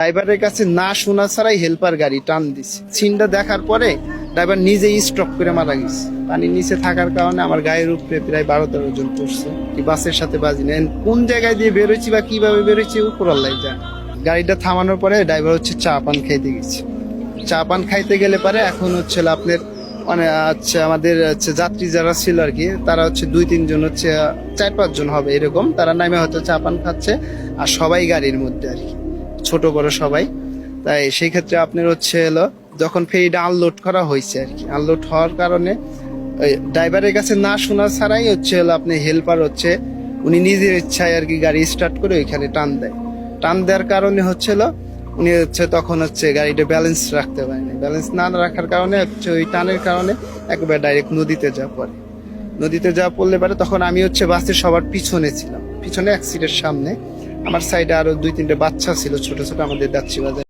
ড্রাইভারের কাছে না শোনা ছাড়াই হেল্পার গাড়ি টান দিছে। সিনটা দেখার পরে ড্রাইভার নিজেই স্ট্রোক করে মারা গেছে। পানির নিচে থাকার কারণে আমার গায়ের উপরে প্রায় 12-13 জন পড়ছে। কি বাসের সাথে বাজি নেন, কোন জায়গায় দিয়ে বেরোচ্ছি বা কিভাবে বেরোচ্ছি উপর আল্লাহ জানে। গাড়িটা থামানোর পরে ড্রাইভার চা পান খাইতে গেছে। চা পান খাইতে গেলে পারে এখন আপনার মানে আমাদের যাত্রী যারা ছিল আর কি, তারা 2-3 জন 4-5 জন হবে এরকম, তারা নামে হয়তো চা পান খাচ্ছে। আর সবাই গাড়ির মধ্যে আর কি, ছোট বড় সবাই। তাই সেই ক্ষেত্রে আপনার যখন ফেরিটা আনলোড করা হয়েছে আর কি, আনলোড হওয়ার কারণে ড্রাইভারের কাছে না শোনা ছাড়াই আপনি হেল্পার উনি নিজের ইচ্ছায় আর কি গাড়ি স্টার্ট করে ওইখানে টান দেয়। টান দেওয়ার কারণে উনি তখন গাড়িটা ব্যালেন্স রাখতে পারেনি। ব্যালেন্স না রাখার কারণে ওই টানের কারণে একবার ডাইরেক্ট নদীতে যাওয়া পড়লে পারে। তখন আমি বাসের সবার পিছনে ছিলাম, পিছনে অ্যাক্সিডেন্টের সামনে। আমার সাইডে আরো 2-3টে বাচ্চা ছিল ছোট ছোট, আমাদের যাত্রী বাজার।